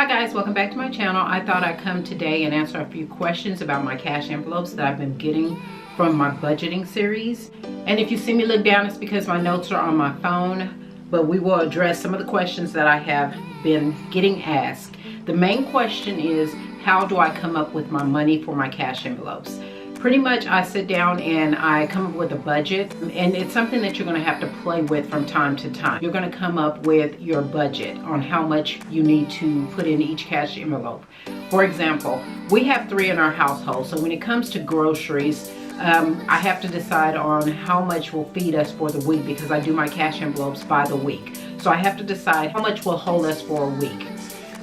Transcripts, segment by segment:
Hi guys, welcome back to my channel. I thought I'd come today and answer a few questions about my cash envelopes that I've been getting from my budgeting series. And if you see me look down, it's because my notes are on my phone, but we will address some of the questions that I have been getting asked. The main question is, how do I come up with my money for my cash envelopes? Pretty much I sit down and I come up with a budget, and it's something that you're going to have to play with from time to time. You're going to come up with your budget on how much you need to put in each cash envelope. For example, we have 3 in our household, so when it comes to groceries, I have to decide on how much will feed us for the week because I do my cash envelopes by the week. So I have to decide how much will hold us for a week.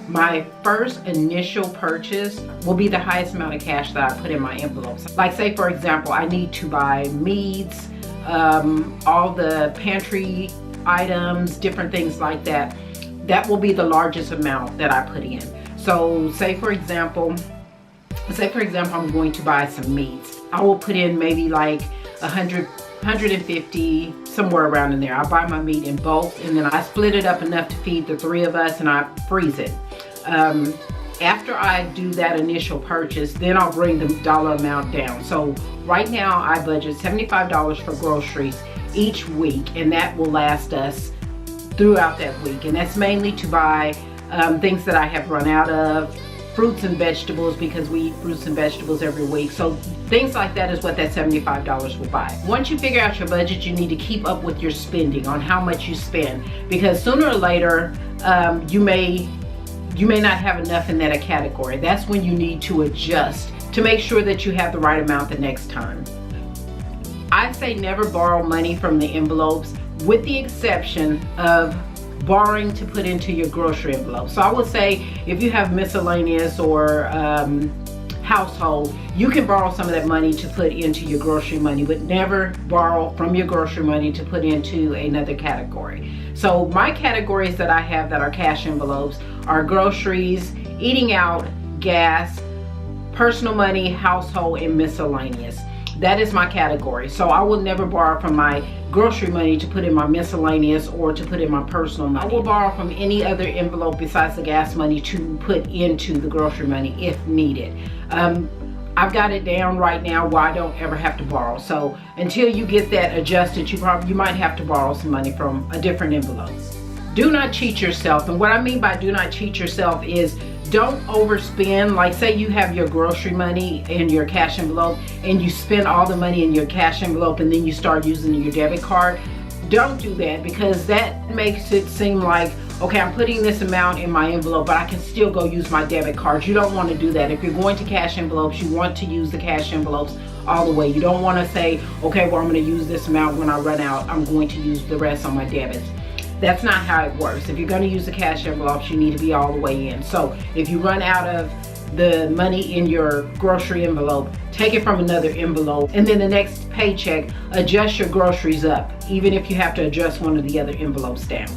My first initial purchase will be the highest amount of cash that I put in my envelopes. Like say for example, I need to buy meats, all the pantry items, different things like that. That will be the largest amount that I put in. So say for example, I'm going to buy some meats. I will put in maybe like 100, 150, somewhere around in there. I buy my meat in bulk and then I split it up enough to feed the 3 of us and I freeze it. After I do that initial purchase, then I'll bring the dollar amount down. So right now I budget $75 for groceries each week, and that will last us throughout that week. And that's mainly to buy things that I have run out of, fruits and vegetables, because we eat fruits and vegetables every week. So things like that is what that $75 will buy. Once you figure out your budget, you need to keep up with your spending on how much you spend, because sooner or later you may not have enough in that category. That's when you need to adjust to make sure that you have the right amount the next time. I say never borrow money from the envelopes, with the exception of borrowing to put into your grocery envelope. So I would say if you have miscellaneous or household, you can borrow some of that money to put into your grocery money, but never borrow from your grocery money to put into another category. So my categories that I have that are cash envelopes are groceries, eating out, gas, personal money, household, and miscellaneous. That is my category. So I will never borrow from my grocery money to put in my miscellaneous or to put in my personal money. I will borrow from any other envelope besides the gas money to put into the grocery money if needed. I've got it down right now where I don't ever have to borrow. So until you get that adjusted, you might have to borrow some money from a different envelope. Do not cheat yourself. And what I mean by do not cheat yourself is don't overspend. Like say you have your grocery money in your cash envelope and you spend all the money in your cash envelope and then you start using your debit card. Don't do that, because that makes it seem like, okay, I'm putting this amount in my envelope, but I can still go use my debit cards. You don't want to do that. If you're going to cash envelopes, you want to use the cash envelopes all the way. You don't want to say, okay, well, I'm going to use this amount. When I run out, I'm going to use the rest on my debits. That's not how it works. If you're going to use the cash envelopes, you need to be all the way in. So if you run out of the money in your grocery envelope, take it from another envelope, and then the next paycheck, adjust your groceries up, even if you have to adjust one of the other envelopes down.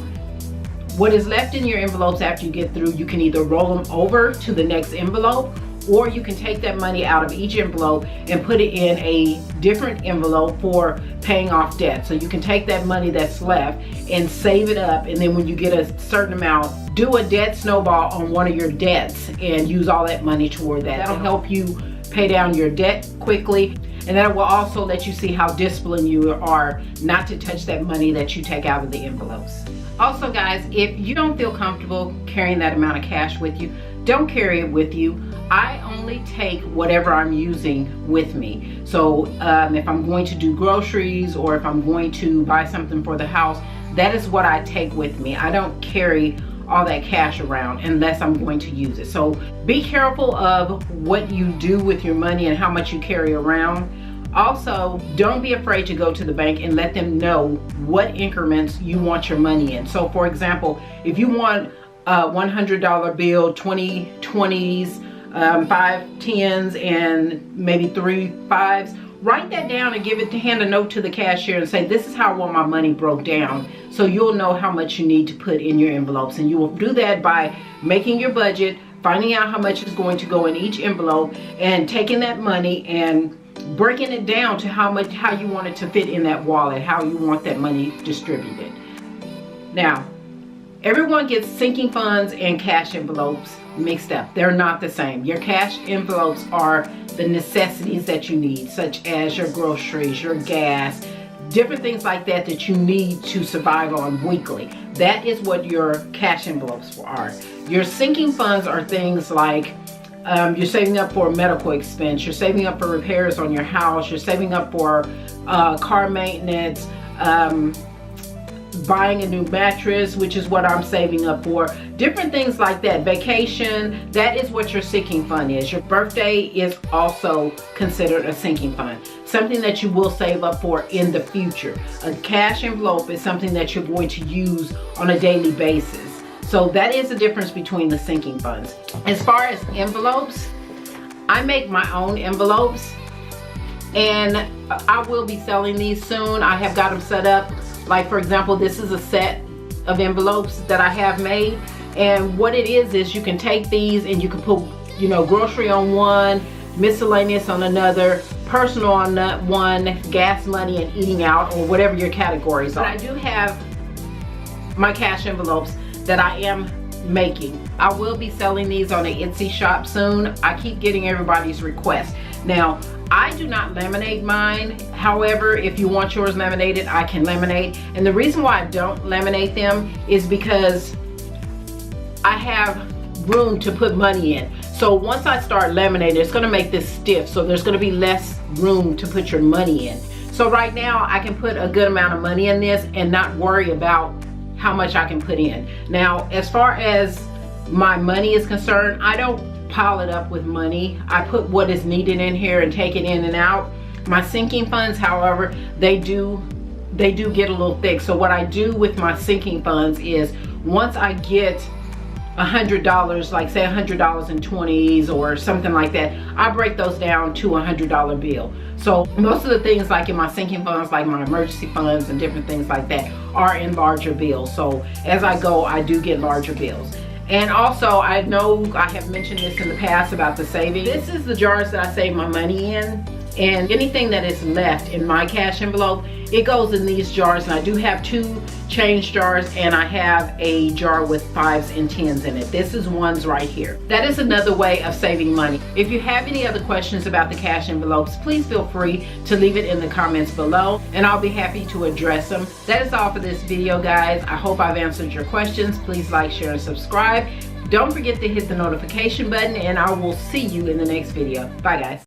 What is left in your envelopes after you get through, you can either roll them over to the next envelope, or you can take that money out of each envelope and put it in a different envelope for paying off debt. So you can take that money that's left and save it up, and then when you get a certain amount, do a debt snowball on one of your debts and use all that money toward that. That'll help you pay down your debt quickly, and that will also let you see how disciplined you are not to touch that money that you take out of the envelopes. Also guys, if you don't feel comfortable carrying that amount of cash with you, don't carry it with you. I only take whatever I'm using with me. So if I'm going to do groceries or if I'm going to buy something for the house, that is what I take with me. I don't carry all that cash around unless I'm going to use it. So be careful of what you do with your money and how much you carry around. Also, don't be afraid to go to the bank and let them know what increments you want your money in. So for example, if you want a $100 bill, 20 20s, 5 10s, and maybe 3 5s, write that down and hand a note to the cashier and say, this is how I want my money broke down, so you'll know how much you need to put in your envelopes. And you will do that by making your budget, finding out how much is going to go in each envelope, and taking that money and breaking it down to how you want it to fit in that wallet, how you want that money distributed. Now, Everyone gets sinking funds and cash envelopes mixed up. They're not the same. Your cash envelopes are the necessities that you need, such as your groceries, your gas, different things like that that you need to survive on weekly. That is what your cash envelopes are. Your sinking funds are things like you're saving up for medical expense, you're saving up for repairs on your house, you're saving up for car maintenance, buying a new mattress, which is what I'm saving up for, different things like that, vacation. That is what your sinking fund is. Your birthday is also considered a sinking fund, something that you will save up for in the future. A cash envelope is something that you're going to use on a daily basis. So that is the difference between the sinking funds. As far as envelopes, I make my own envelopes, and I will be selling these soon. I have got them set up. Like, for example, this is a set of envelopes that I have made, and what it is you can take these and you can put, you know, grocery on one, miscellaneous on another, personal on one, gas money and eating out, or whatever your categories are. But I do have my cash envelopes that I am making. I will be selling these on the Etsy shop soon. I keep getting everybody's requests. Now, I do not laminate mine. However, if you want yours laminated, I can laminate. And the reason why I don't laminate them is because I have room to put money in. So once I start laminating, it's gonna make this stiff. So there's gonna be less room to put your money in. So right now I can put a good amount of money in this and not worry about how much I can put in. Now, as far as my money is concerned, I don't pile it up with money. I put what is needed in here and take it in and out. My sinking funds, however, they do get a little thick. So what I do with my sinking funds is, once I get $100, like say $100 in 20s or something like that, I break those down to a $100 bill. So most of the things like in my sinking funds, like my emergency funds and different things like that, are in larger bills. So as I go, I do get larger bills. And also, I know I have mentioned this in the past about the saving. This is the jars that I save my money in, and anything that is left in my cash envelope, it goes in these jars. And I do have 2 change jars, and I have a jar with 5s and 10s in it. This is ones right here. That is another way of saving money. If you have any other questions about the cash envelopes, please feel free to leave it in the comments below, and I'll be happy to address them. That is all for this video, guys. I hope I've answered your questions. Please like, share, and subscribe. Don't forget to hit the notification button, and I will see you in the next video. Bye, guys.